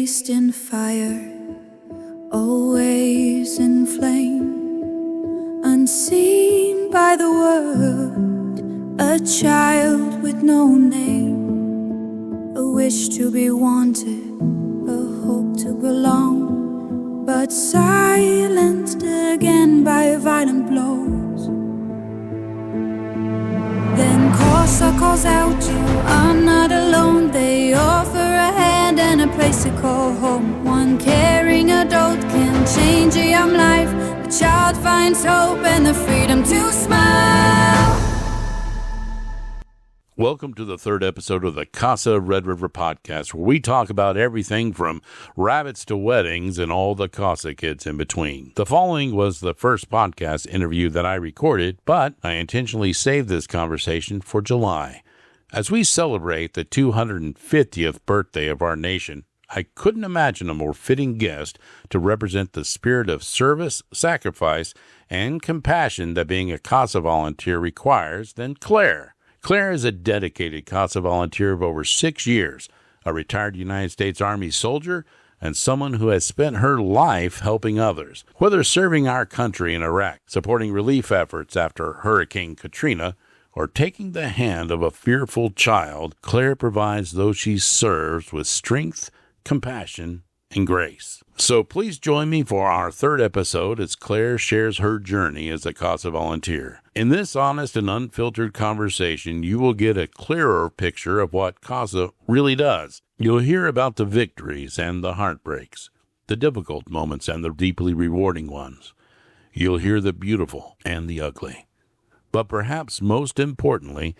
raised in fire, always in flame, unseen by the world, a child with no name, a wish to be wanted, a hope to belong, but silenced again by violent blows. Then CASA calls out, you are not alone. They offer a hand and a place to call home. One caring adult can change a young life. The child finds hope and the freedom to smile. Welcome to the third episode of the CASA Red River Podcast, where we talk about everything from rabbits to weddings and all the CASA kids in between. The following was the first podcast interview that I recorded, but I intentionally saved this conversation for July. As we celebrate the 250th birthday of our nation, I couldn't imagine a more fitting guest to represent the spirit of service, sacrifice, and compassion that being a CASA volunteer requires than Claire. Claire is a dedicated CASA volunteer of over 6 years, a retired United States Army soldier, and someone who has spent her life helping others. Whether serving our country in Iraq, supporting relief efforts after Hurricane Katrina, or taking the hand of a fearful child, Claire provides those she serves with strength, compassion, and grace. So please join me for our third episode as Claire shares her journey as a CASA volunteer. In this honest and unfiltered conversation, you will get a clearer picture of what CASA really does. You'll hear about the victories and the heartbreaks, the difficult moments and the deeply rewarding ones. You'll hear the beautiful and the ugly. But perhaps most importantly,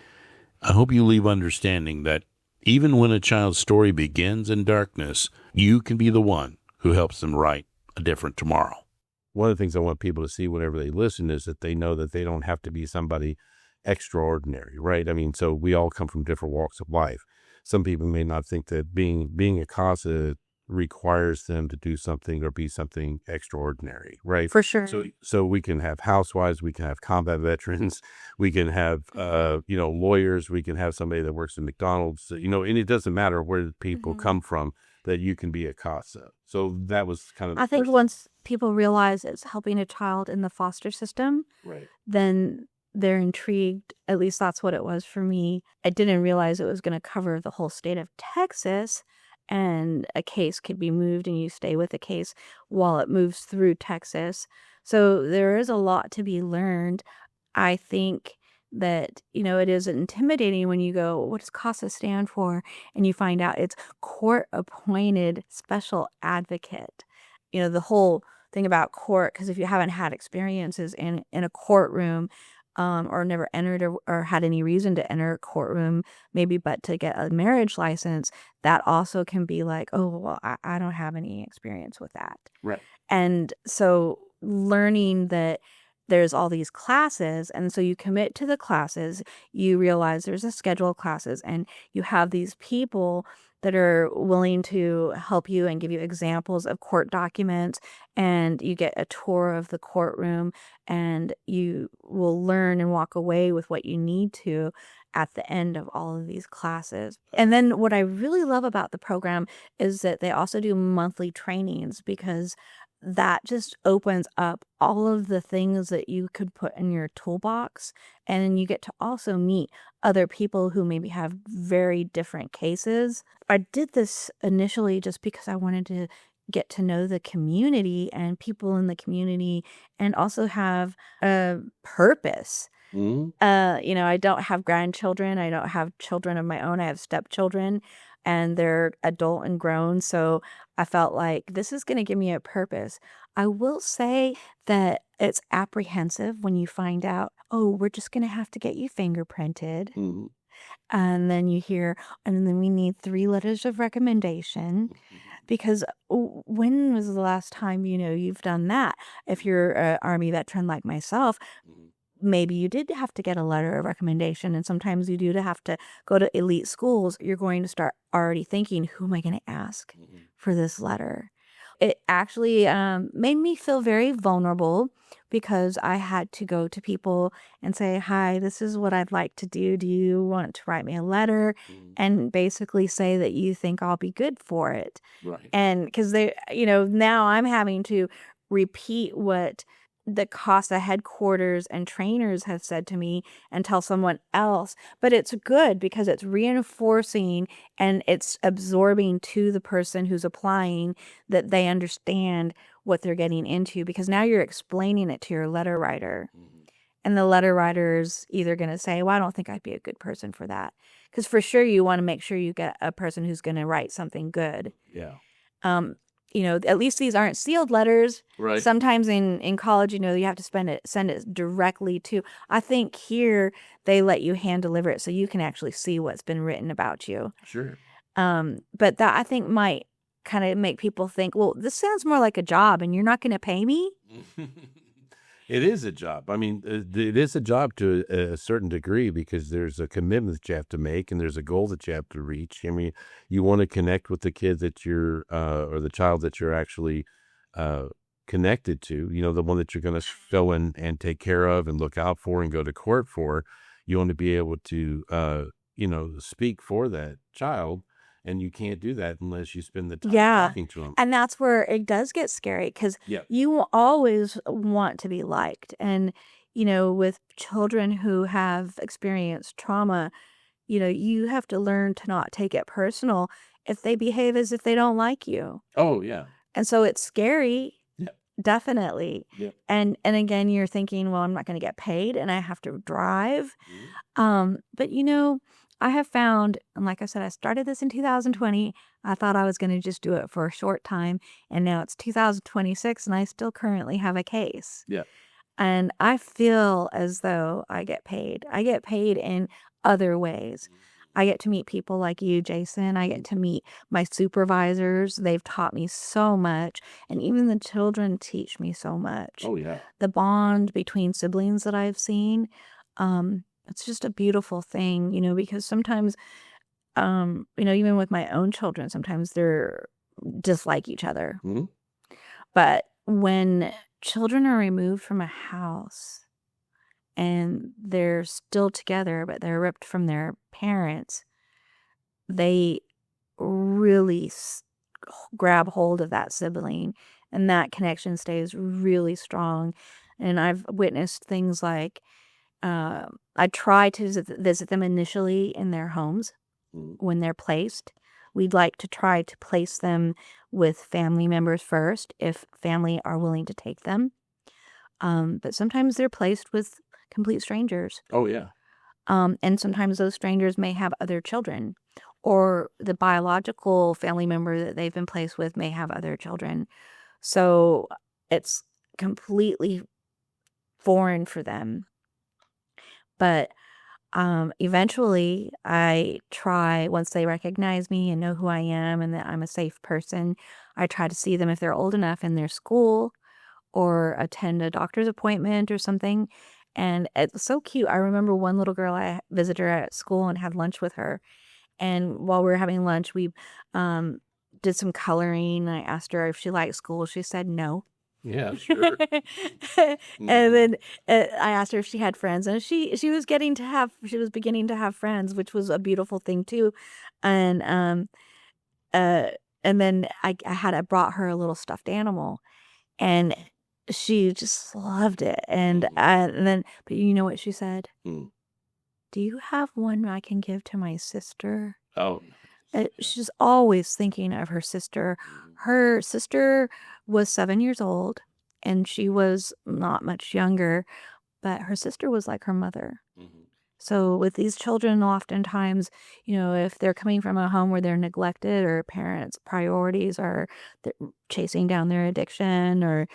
I hope you leave understanding that even when a child's story begins in darkness, you can be the one who helps them write a different tomorrow. One of the things I want people to see whenever they listen is that they know that they don't have to be somebody extraordinary, right? I mean, so we all come from different walks of life. Some people may not think that being a CASA requires them to do something or be something extraordinary, right? For sure. So we can have housewives, we can have combat veterans, we can have, lawyers, we can have somebody that works at McDonald's, and it doesn't matter where people come from, that you can be a CASA. So that was kind of I think once people realize it's helping a child in the foster system, right, then they're intrigued. At least that's what it was for me. I didn't realize it was going to cover the whole state of Texas, and a case could be moved and you stay with the case while it moves through Texas. So there is a lot to be learned. I think that, it is intimidating when you go, what does CASA stand for? And you find out it's court-appointed special advocate. The whole thing about court, because if you haven't had experiences in a courtroom, or never entered or had any reason to enter a courtroom, maybe but to get a marriage license, that also can be like, oh, well, I don't have any experience with that. right. And so learning that there's all these classes, and so you commit to the classes, you realize there's a schedule of classes, and you have these people that are willing to help you and give you examples of court documents, and you get a tour of the courtroom, and you will learn and walk away with what you need to at the end of all of these classes. And then what I really love about the program is that they also do monthly trainings, because that just opens up all of the things that you could put in your toolbox. And then you get to also meet other people who maybe have very different cases. I did this initially just because I wanted to get to know the community and people in the community, and also have a purpose. Mm-hmm. I don't have grandchildren. I don't have children of my own. I have stepchildren, and they're adult and grown. So I felt like this is going to give me a purpose. I will say that it's apprehensive when you find out, oh, we're just going to have to get you fingerprinted. Mm-hmm. And then you hear, and then we need 3 letters of recommendation. Because when was the last time, you've done that? If you're an Army veteran like myself, maybe you did have to get a letter of recommendation, and sometimes you do have to go to elite schools. You're going to start already thinking, who am I going to ask for this letter? It actually made me feel very vulnerable because I had to go to people and say, hi, this is what I'd like to do. Do you want to write me a letter? And basically say that you think I'll be good for it. Right. And because now I'm having to repeat what the CASA headquarters and trainers have said to me and tell someone else. But it's good because it's reinforcing and it's absorbing to the person who's applying that they understand what they're getting into, because now you're explaining it to your letter writer. And the letter writer's either going to say, well, I don't think I'd be a good person for that. Because for sure you want to make sure you get a person who's going to write something good. Yeah. At least these aren't sealed letters. Right. Sometimes in college, you have to send it directly to. I think here they let you hand deliver it so you can actually see what's been written about you. Sure. But that I think might kind of make people think, well, this sounds more like a job, and you're not going to pay me. It is a job. I mean, it is a job to a certain degree because there's a commitment that you have to make and there's a goal that you have to reach. I mean, you want to connect with the kid that you're, or the child that you're actually connected to, the one that you're going to go in and take care of and look out for and go to court for. You want to be able to, speak for that child. And you can't do that unless you spend the time talking to them. And that's where it does get scary because you will always want to be liked. And, with children who have experienced trauma, you have to learn to not take it personal if they behave as if they don't like you. Oh, yeah. And so it's scary. Yeah. Definitely. Yeah. And again, you're thinking, well, I'm not going to get paid and I have to drive. But, I have found, and like I said, I started this in 2020. I thought I was going to just do it for a short time. And now it's 2026 and I still currently have a case. Yeah. And I feel as though I get paid. I get paid in other ways. I get to meet people like you, Jason. I get to meet my supervisors. They've taught me so much. And even the children teach me so much. Oh, yeah. The bond between siblings that I've seen, it's just a beautiful thing, because sometimes, even with my own children, sometimes they're dislike each other. Mm-hmm. But when children are removed from a house and they're still together, but they're ripped from their parents, they really grab hold of that sibling and that connection stays really strong. And I've witnessed things like, I try to visit them initially in their homes when they're placed. We'd like to try to place them with family members first if family are willing to take them. But sometimes they're placed with complete strangers. Oh, yeah. And sometimes those strangers may have other children, or the biological family member that they've been placed with may have other children. So it's completely foreign for them. But eventually I try, once they recognize me and know who I am and that I'm a safe person, I try to see them if they're old enough in their school or attend a doctor's appointment or something. And it's so cute. I remember one little girl, I visited her at school and had lunch with her. And while we were having lunch, we did some coloring. I asked her if she liked school. She said no. Yeah, sure. And then I asked her if she had friends, and she was beginning to have friends, which was a beautiful thing too. And then I brought her a little stuffed animal, and she just loved it. And but you know what she said? Do you have one I can give to my sister? Oh. She's always thinking of her sister. Her sister was 7 years old, and she was not much younger, but her sister was like her mother. Mm-hmm. So with these children, oftentimes, if they're coming from a home where they're neglected or parents' priorities are chasing down their addiction or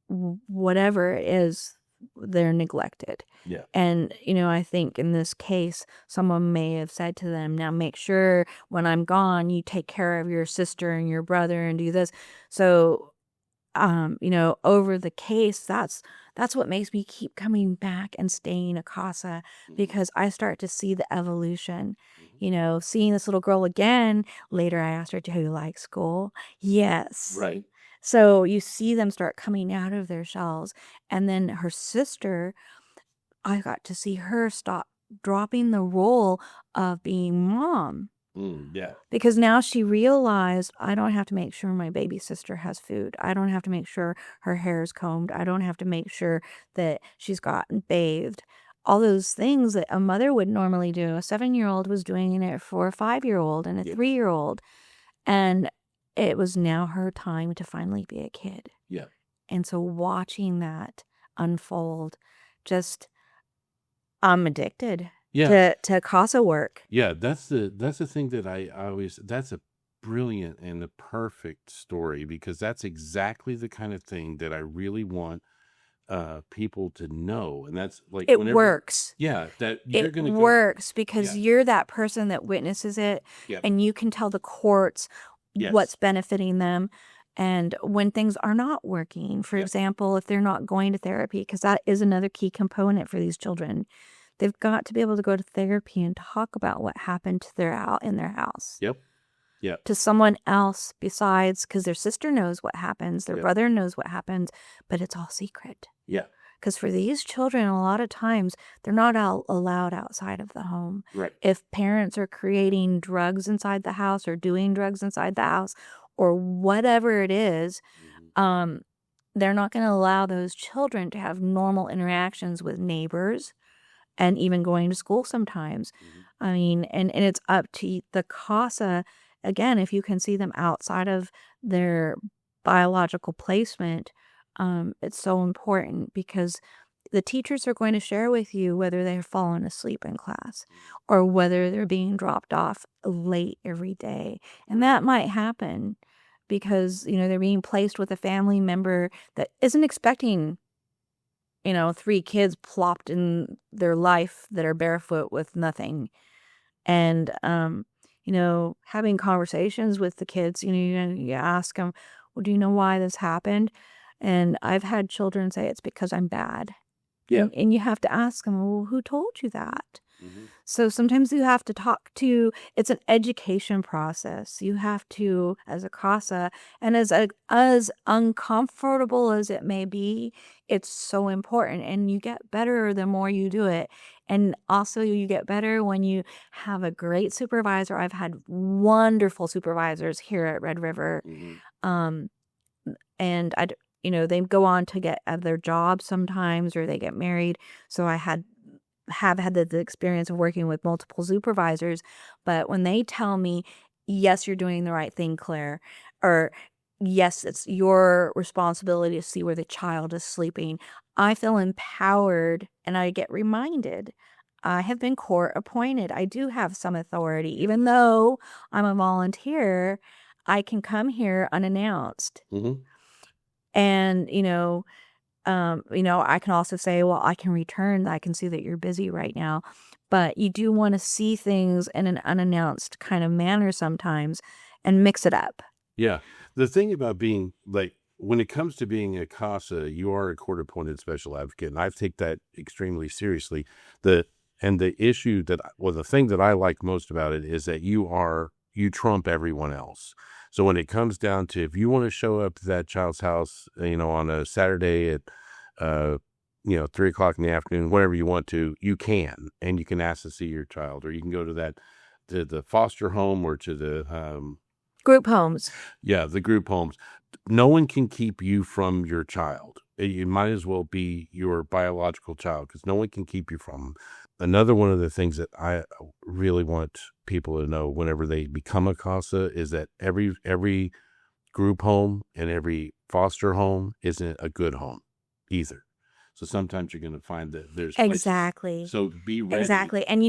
whatever it is, they're neglected. Yeah. And, I think in this case, someone may have said to them, now make sure when I'm gone, you take care of your sister and your brother and do this. So, over the case, that's what makes me keep coming back and staying a CASA, because I start to see the evolution. Seeing this little girl again, later I asked her, do you like school? Yes. Right. So you see them start coming out of their shells. And then her sister, I got to see her stop dropping the role of being mom. Yeah. Because now she realized, I don't have to make sure my baby sister has food. I don't have to make sure her hair is combed. I don't have to make sure that she's gotten bathed. All those things that a mother would normally do. A 7-year-old was doing it for a 5-year-old and a 3-year-old. And it was now her time to finally be a kid. Yeah. And so watching that unfold, I'm addicted to CASA work. Yeah, that's the thing that I always, that's a brilliant and a perfect story, because that's exactly the kind of thing that I really want people to know. And that's like, it works. Yeah, that you're going to works because you're that person that witnesses it, and you can tell the courts what's benefiting them. And when things are not working, for example, if they're not going to therapy, because that is another key component for these children, they've got to be able to go to therapy and talk about what happened to in their house. Yep. To someone else besides, because their sister knows what happens, their brother knows what happens, but it's all secret. Yeah. Because for these children, a lot of times, they're not allowed outside of the home. Right. If parents are creating drugs inside the house or doing drugs inside the house or whatever it is, they're not going to allow those children to have normal interactions with neighbors and even going to school sometimes. I mean, and it's up to the CASA, again, if you can see them outside of their biological placement, it's so important, because the teachers are going to share with you whether they've fallen asleep in class or whether they're being dropped off late every day. And that might happen because, they're being placed with a family member that isn't expecting 3 kids plopped in their life that are barefoot with nothing. And, having conversations with the kids, you ask them, well, do you know why this happened? And I've had children say, it's because I'm bad. Yeah. And you have to ask them, well, who told you that? So sometimes you have to it's an education process. You have to, as a CASA, and as uncomfortable as it may be, it's so important. And you get better the more you do it. And also you get better when you have a great supervisor. I've had wonderful supervisors here at Red River. And they go on to get other jobs sometimes, or they get married. So I have had the experience of working with multiple supervisors, but when they tell me, yes, you're doing the right thing, Claire, or yes, it's your responsibility to see where the child is sleeping, I feel empowered, and I get reminded I have been court appointed. I do have some authority. Even though I'm a volunteer, I can come here unannounced. And, I can also say, well, I can return. I can see that you're busy right now. But you do want to see things in an unannounced kind of manner sometimes and mix it up. Yeah. The thing about being, like, when it comes to being a CASA, you are a court-appointed special advocate, and I take that extremely seriously. The thing that I like most about it is that you trump everyone else. So when it comes down to, if you want to show up to that child's house, on a Saturday at, 3:00 in the afternoon, whenever you want to, you can, and you can ask to see your child, or you can go to the foster home or to the group homes. Yeah, the group homes. No one can keep you from your child. You might as well be your biological child, because no one can keep you from them. Another one of the things that I really want people to know whenever they become a CASA is that every group home and every foster home isn't a good home either. So sometimes you're going to find that there's Exactly. Places. So be ready. Exactly. And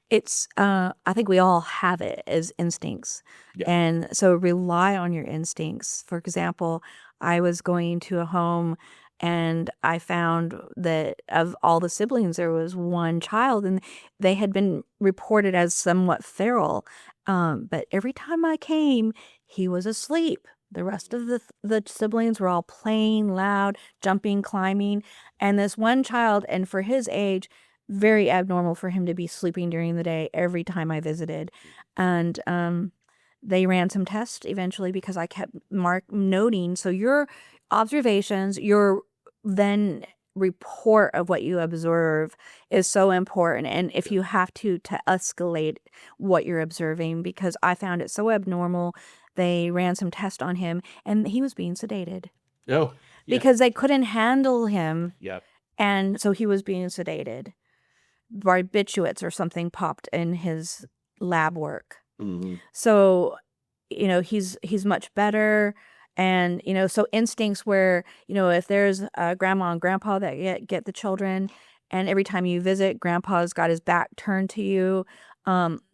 it's I think we all have it as instincts. Yeah. And so rely on your instincts. For example, I was going to a home and I found that of all the siblings, there was one child, and they had been reported as somewhat feral. But every time I came, he was asleep. The rest of the siblings were all playing loud, jumping, climbing. And this one child, and for his age, very abnormal for him to be sleeping during the day every time I visited. And they ran some tests eventually because I kept noting. So your observations, your then report of what you observe is so important. And if you have to escalate what you're observing, because I found it so abnormal, they ran some tests on him and he was being sedated. Oh, yeah. Because they couldn't handle him. Yep. And so he was being sedated. Barbiturates or something popped in his lab work. Mm-hmm. So, he's much better. And, so instincts where, if there's a grandma and grandpa that get the children, and every time you visit, grandpa's got his back turned to you,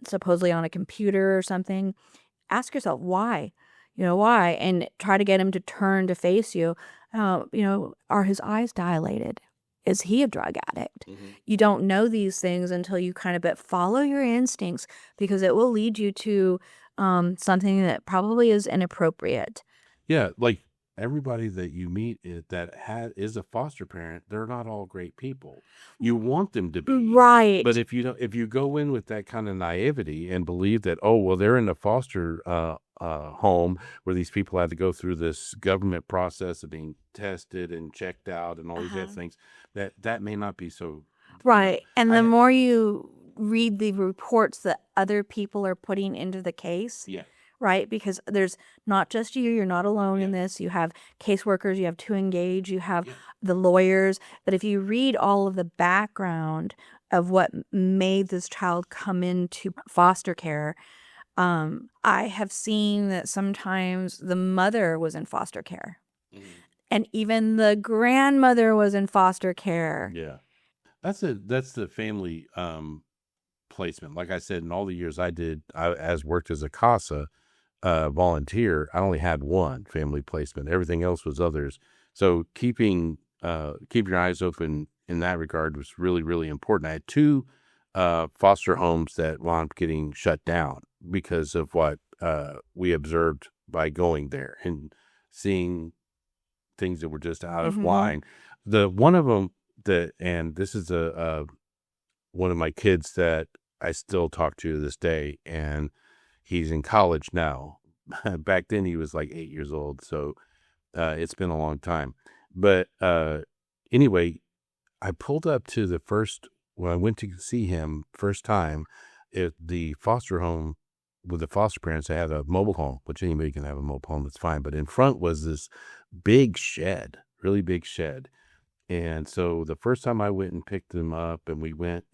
supposedly on a computer or something, ask yourself why, why, and try to get him to turn to face you. Are his eyes dilated? Is he a drug addict? Mm-hmm. You don't know these things until you kind of follow your instincts, because it will lead you to something that probably is inappropriate. Yeah, like everybody that you meet that is a foster parent, they're not all great people. You want them to be. Right. But if you go in with that kind of naivety and believe that, oh, well, they're in a foster home where these people had to go through this government process of being tested and checked out and all these other things, that may not be so. Right. And the more you read the reports that other people are putting into the case. Yeah. Right? Because there's not just you're not alone in this. You have caseworkers, you have to engage, you have the lawyers. But if you read all of the background of what made this child come into foster care, I have seen that sometimes the mother was in foster care. Mm-hmm. And even the grandmother was in foster care. Yeah. That's the family placement. Like I said, in all the years I worked as a CASA volunteer, I only had one family placement. Everything else was others. So keep your eyes open in that regard was really, really important. I had two foster homes that wound up getting shut down because of what we observed by going there and seeing things that were just out of line. The one of them and this is one of my kids that I still talk to this day, and he's in college now. Back then he was like 8 years old, so it's been a long time. But anyway, I pulled up to when I went to see him first time at the foster home with the foster parents. I had a mobile home, which anybody can have a mobile home, that's fine. But in front was this big shed, really big shed. And so the first time I went and picked him up and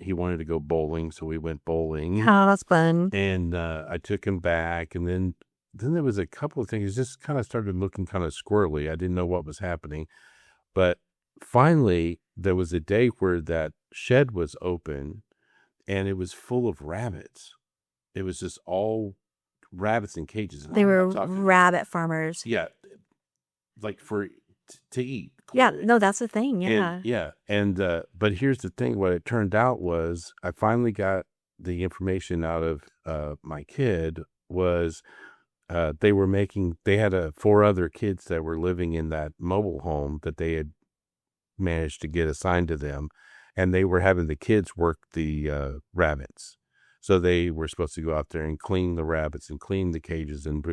he wanted to go bowling. So we went bowling. Oh, that's fun. And I took him back. And then there was a couple of things. It just kind of started looking kind of squirrely. I didn't know what was happening. But finally, there was a day where that shed was open and it was full of rabbits. It was just all rabbits in cages. They were rabbit farmers. Yeah. Like to eat. Yeah, no, that's the thing. Yeah. And but here's the thing. What it turned out was I finally got the information out of my kid was they had 4 other kids that were living in that mobile home that they had managed to get assigned to them, and they were having the kids work the rabbits. So they were supposed to go out there and clean the rabbits and clean the cages and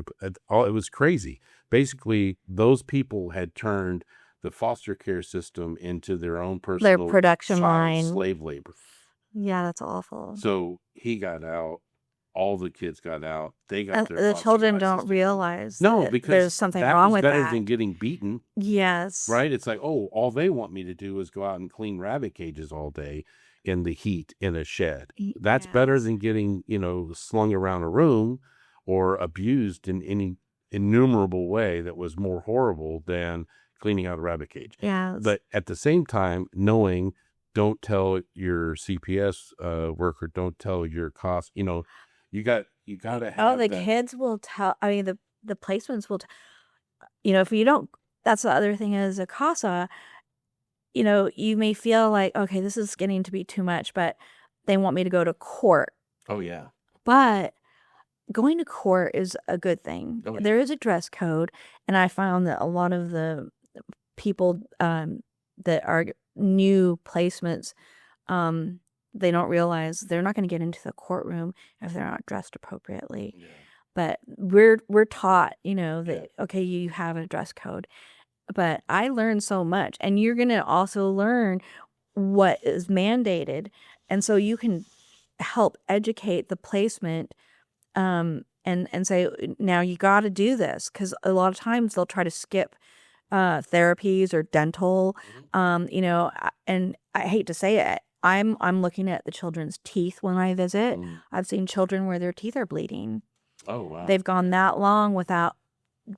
all. It was crazy. Basically, those people had turned the foster care system into their own personal production line, slave labor. Yeah, that's awful. So he got out. All the kids got out. They got the children don't realize because there's something wrong with that. Better than getting beaten. Yes. Right? It's like, oh, all they want me to do is go out and clean rabbit cages all day in the heat in a shed. That's better than getting, slung around a room or abused in any innumerable way that was more horrible than cleaning out a rabbit cage. Yeah. But at the same time, knowing, don't tell your CPS worker, don't tell your cost, you got to have kids will tell. I mean, the placements will if you don't, that's the other thing is a CASA, you may feel like, okay, this is getting to be too much, but they want me to go to court. Oh, yeah. But going to court is a good thing. Oh, yeah. There is a dress code, and I found that a lot of the people that are new placements, they don't realize they're not going to get into the courtroom if they're not dressed appropriately. but we're taught, that, okay, you have a dress code. But I learned so much, and you're going to also learn what is mandated. And so you can help educate the placement, and say, now you got to do this, because a lot of times they'll try to skip therapies or dental, and I hate to say it, I'm looking at the children's teeth when I visit. I've seen children where their teeth are bleeding. Oh, wow. They've gone that long without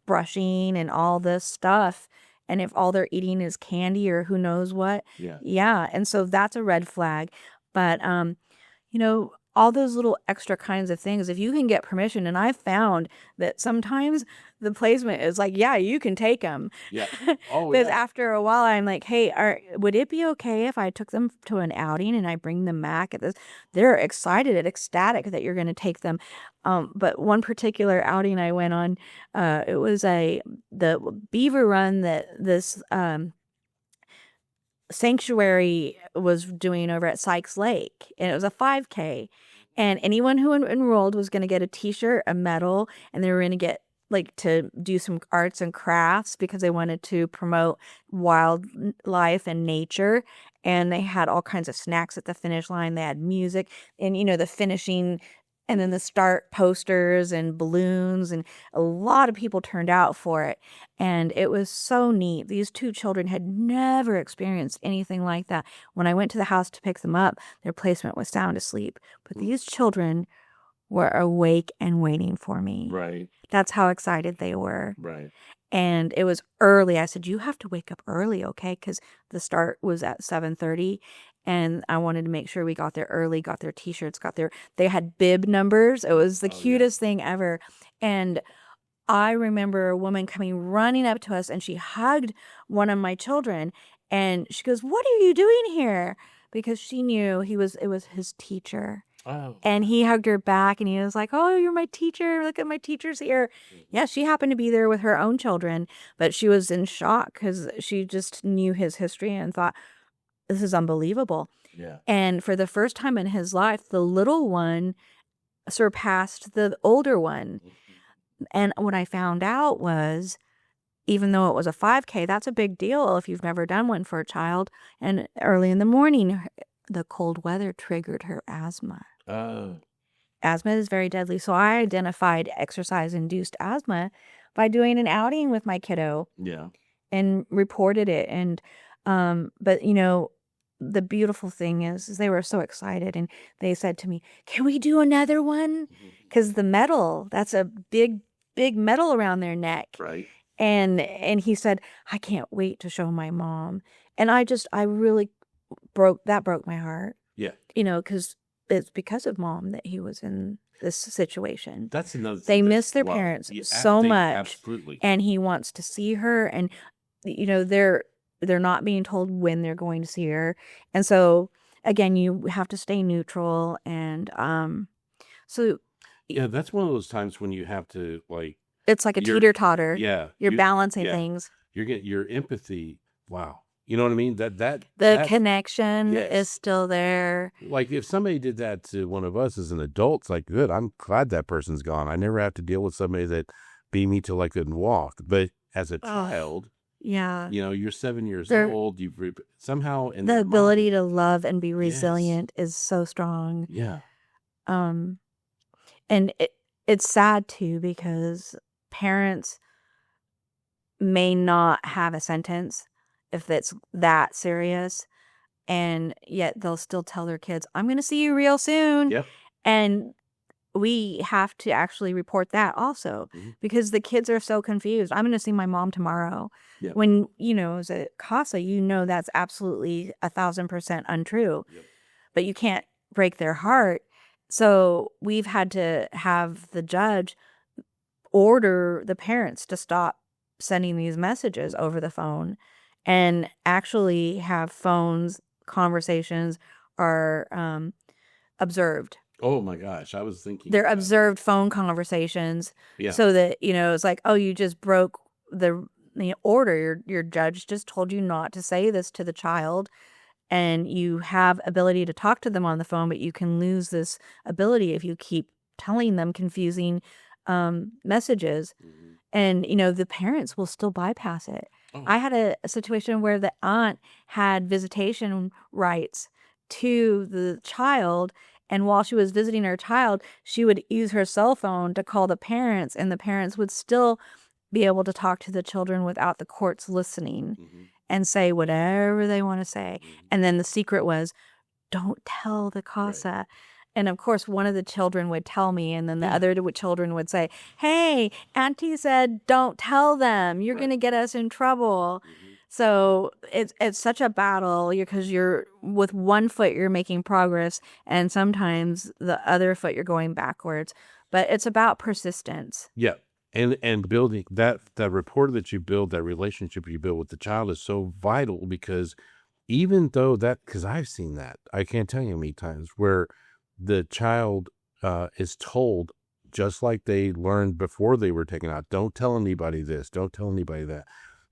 brushing and all this stuff. And if all they're eating is candy or who knows what. Yeah. And so that's a red flag. But, all those little extra kinds of things, if you can get permission, and I've found that sometimes the placement is like, yeah, you can take them. Yeah. Oh, Because after a while, I'm like, hey, would it be okay if I took them to an outing and I bring them back at this? They're excited and ecstatic that you're going to take them. But one particular outing I went on, it was the beaver run that this sanctuary was doing over at Sykes Lake, and it was a 5K, and anyone who enrolled was going to get a t-shirt, a medal, and they were going to get to do some arts and crafts because they wanted to promote wildlife and nature. And they had all kinds of snacks at the finish line. They had music and the finishing, and then the start posters and balloons, and a lot of people turned out for it. And it was so neat. These two children had never experienced anything like that. When I went to the house to pick them up, their placement was sound asleep. But these children were awake and waiting for me. Right. That's how excited they were. Right. And it was early. I said, you have to wake up early, okay? Because the start was at 7:30. And I wanted to make sure we got there early, got their t-shirts, they had bib numbers. It was the cutest thing ever. And I remember a woman coming running up to us, and she hugged one of my children, and she goes, "What are you doing here?" Because she knew it was his teacher. Oh. And he hugged her back, and he was like, "Oh, you're my teacher. Look at my teacher's here." Yeah, she happened to be there with her own children, but she was in shock because she just knew his history and thought, this is unbelievable. Yeah. And for the first time in his life, the little one surpassed the older one. And what I found out was, even though it was a 5K, that's a big deal if you've never done one for a child. And early in the morning, the cold weather triggered her asthma. Oh. Asthma is very deadly. So I identified exercise-induced asthma by doing an outing with my kiddo. Yeah. And reported it. And but the beautiful thing is they were so excited, and they said to me, "Can we do another one?" Because the medal, that's a big medal around their neck. Right. And he said, "I can't wait to show my mom." And I really broke my heart. Yeah. Because it's because of Mom that he was in this situation. That's another thing. They miss their parents so much. Absolutely. And he wants to see her, and they're not being told when they're going to see her. And so again, you have to stay neutral. And so yeah, that's one of those times when you have to it's like a teeter-totter. Yeah. You're balancing things. You're getting your empathy. Wow. You know what I mean? The connection is still there. Like if somebody did that to one of us as an adult, it's like, good, I'm glad that person's gone. I never have to deal with somebody that beat me till I couldn't walk. But as a child, yeah, you're 7 years old. You've somehow in the ability to love and be resilient is so strong. Yeah. And it's sad too, because parents may not have a sentence if it's that serious, and yet they'll still tell their kids, "I'm going to see you real soon." Yep. And we have to actually report that also, because the kids are so confused. "I'm going to see my mom tomorrow." Yep. When, as a CASA, that's absolutely 1,000% untrue. Yep. But you can't break their heart. So we've had to have the judge order the parents to stop sending these messages over the phone, and actually have conversations are observed. Oh my gosh, I was thinking. They're observed phone conversations. Yeah. So that, it's like, oh, you just broke the order. Your judge just told you not to say this to the child, and you have ability to talk to them on the phone, but you can lose this ability if you keep telling them confusing messages. And, the parents will still bypass it. Oh. I had a situation where the aunt had visitation rights to the child. And while she was visiting her child, she would use her cell phone to call the parents, and the parents would still be able to talk to the children without the courts listening and say whatever they want to say. And then the secret was, don't tell the CASA. Right. And of course, one of the children would tell me, and then the other children would say, hey, Auntie said, don't tell them. You're going to get us in trouble. So it's such a battle because you're with one foot, you're making progress, and sometimes the other foot, you're going backwards. But it's about persistence. Yeah. And building that rapport that you build, that relationship you build with the child is so vital, because even though because I've seen that, I can't tell you how many times where the child is told, just like they learned before they were taken out, don't tell anybody this, don't tell anybody that.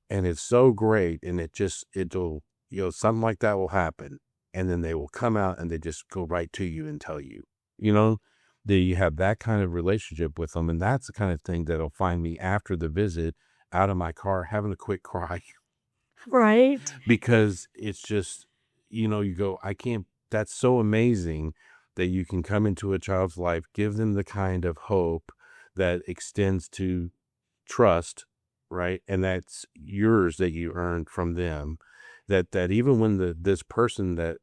And it's so great. And it'll, something like that will happen. And then they will come out and they just go right to you and tell you, that you have that kind of relationship with them. And that's the kind of thing that'll find me after the visit out of my car, having a quick cry. Right. Because it's just, you go, I can't, that's so amazing that you can come into a child's life, give them the kind of hope that extends to trust, right? And that's yours that you earned from them. That even when this person that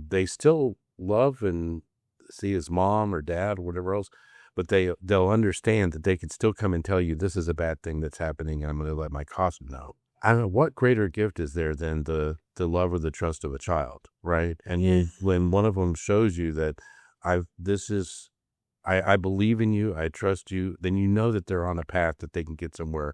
they still love and see as mom or dad or whatever else, but they'll understand that they can still come and tell you this is a bad thing that's happening, and I'm going to let my CASA know. I don't know what greater gift is there than the love or the trust of a child, right? And when one of them shows you that I believe in you, I trust you, then you know that they're on a path that they can get somewhere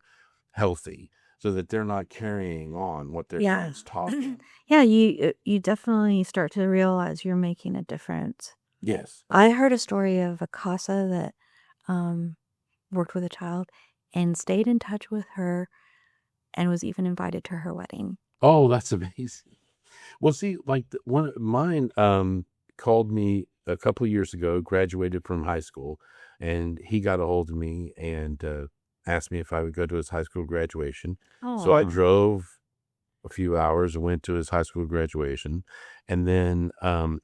healthy, so that they're not carrying on what their parents taught them. Yeah, you definitely start to realize you're making a difference. Yes. I heard a story of a CASA that worked with a child and stayed in touch with her and was even invited to her wedding. Oh, that's amazing. Well, see, like one of mine called me a couple of years ago, graduated from high school, and he got a hold of me and asked me if I would go to his high school graduation. Oh. So I drove a few hours and went to his high school graduation. And then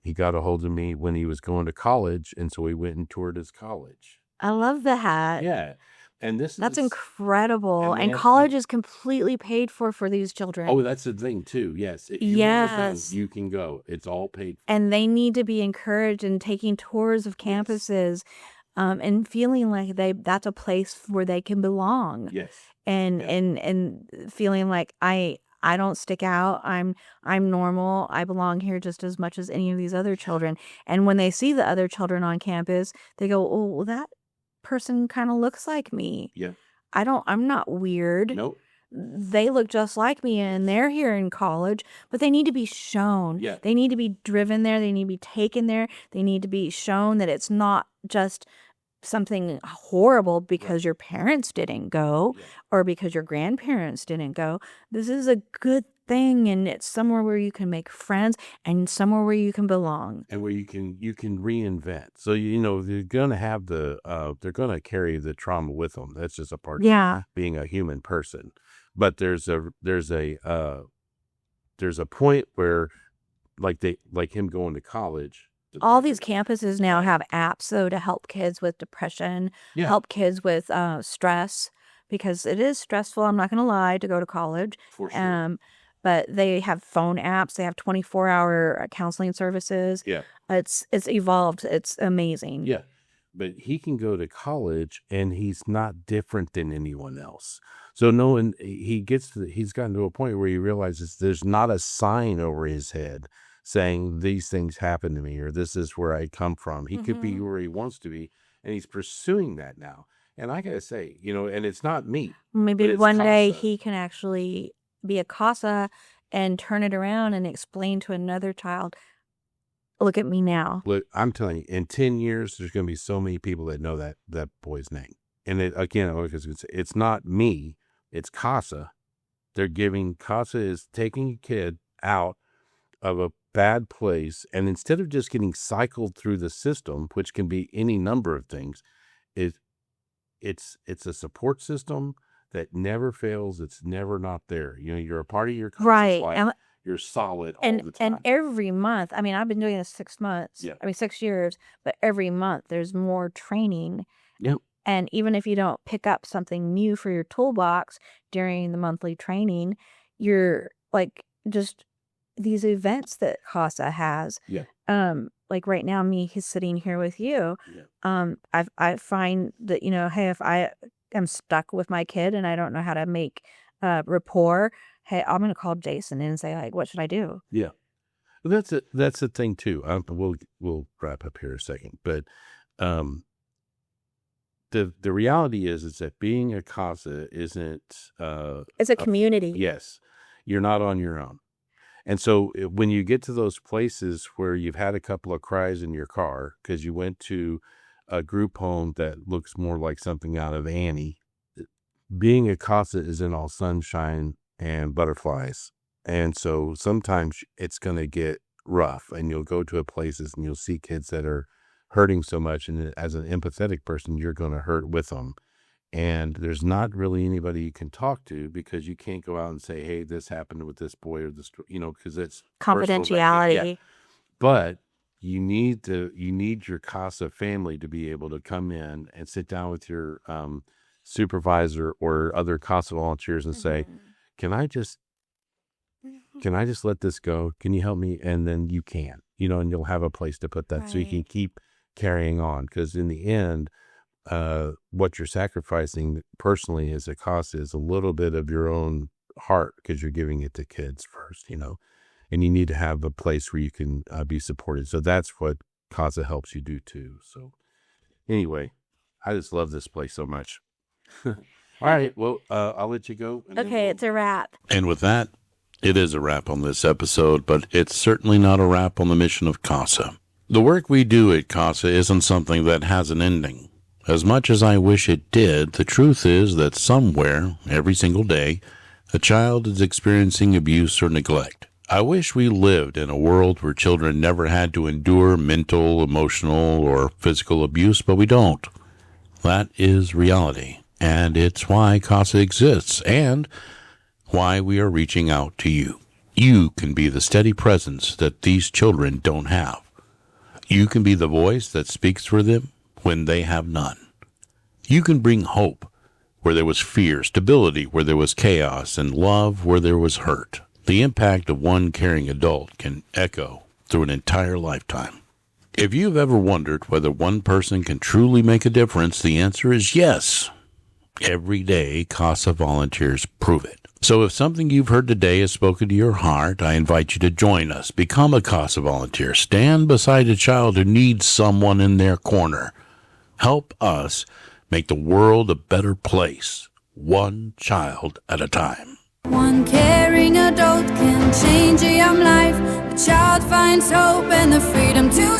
he got a hold of me when he was going to college. And so we went and toured his college. I love that. Yeah. And that's incredible. And And college is completely paid for these children. Oh, that's the thing too. Yes. If you Yes. go, you can go. It's all paid for. And they need to be encouraged in taking tours of campuses, and feeling like that's a place where they can belong. Yes. And feeling like I don't stick out. I'm normal. I belong here just as much as any of these other children. And when they see the other children on campus, they go, "Oh, well, that person kind of looks like me. Yeah. I'm not weird. Nope. They look just like me, and they're here in college, but they need to be shown. Yeah. They need to be driven there. They need to be taken there. They need to be shown that it's not just something horrible because your parents didn't go or because your grandparents didn't go. This is a good thing, and it's somewhere where you can make friends and somewhere where you can belong. And where you can reinvent. So, they're going to have they're going to carry the trauma with them. That's just a part of being a human person. But there's a point where like him going to college. All these campuses now have apps, though, to help kids with depression, help kids with stress, because it is stressful, I'm not going to lie, to go to college. For sure. But they have phone apps. They have 24-hour counseling services. Yeah. It's evolved. It's amazing. Yeah. But he can go to college, and he's not different than anyone else. So he's gotten to a point where he realizes there's not a sign over his head saying these things happen to me or this is where I come from. He could be where he wants to be, and he's pursuing that now. And I got to say, and it's not me. Maybe one day he can actually be a CASA and turn it around and explain to another child, look at me now. Look, I'm telling you, in 10 years, there's going to be so many people that know that boy's name. And it's not me, it's CASA. CASA is taking a kid out of a bad place, and instead of just getting cycled through the system, which can be any number of things, it's a support system that never fails. It's never not there. You're a part of your Right. life. You're solid all the time. And every month, I mean, I've been doing this 6 months. Yeah. 6 years, but every month there's more training. Yep. And even if you don't pick up something new for your toolbox during the monthly training, you're like just these events that CASA has. Yeah. Like right now, he's sitting here with you. Yeah. I find that, hey, if I am stuck with my kid and I don't know how to make rapport, hey, I'm going to call Jason and say, like, what should I do? Yeah. Well, that's the thing too. We'll wrap up here a second, but the reality is that being a CASA isn't it's a community. Yes, you're not on your own. And so when you get to those places where you've had a couple of cries in your car because you went to a group home that looks more like something out of Annie, being a CASA isn't all sunshine and butterflies. And so sometimes it's going to get rough, and you'll go to places and you'll see kids that are hurting so much. And as an empathetic person, you're going to hurt with them. And there's not really anybody you can talk to because you can't go out and say, hey, this happened with this boy or this, because it's confidentiality. Yeah. But you need your CASA family to be able to come in and sit down with your supervisor or other CASA volunteers and say, can I just let this go? Can you help me? And then you can, and you'll have a place to put that so you can keep carrying on. Because in the end, what you're sacrificing personally as a CASA is a little bit of your own heart because you're giving it to kids first, and you need to have a place where you can be supported. So that's what CASA helps you do too. So anyway, I just love this place so much. All right. Well, I'll let you go. Okay. It's a wrap. And with that, it is a wrap on this episode, but it's certainly not a wrap on the mission of CASA. The work we do at CASA isn't something that has an ending. As much as I wish it did, the truth is that somewhere, every single day, a child is experiencing abuse or neglect. I wish we lived in a world where children never had to endure mental, emotional, or physical abuse, but we don't. That is reality, and it's why CASA exists, and why we are reaching out to you. You can be the steady presence that these children don't have. You can be the voice that speaks for them when they have none. You can bring hope where there was fear, stability where there was chaos, and love where there was hurt. The impact of one caring adult can echo through an entire lifetime. If you've ever wondered whether one person can truly make a difference, the answer is yes. Every day, CASA volunteers prove it. So if something you've heard today has spoken to your heart, I invite you to join us. Become a CASA volunteer. Stand beside a child who needs someone in their corner. Help us make the world a better place, one child at a time. One caring adult can change a young life. The child finds hope and the freedom to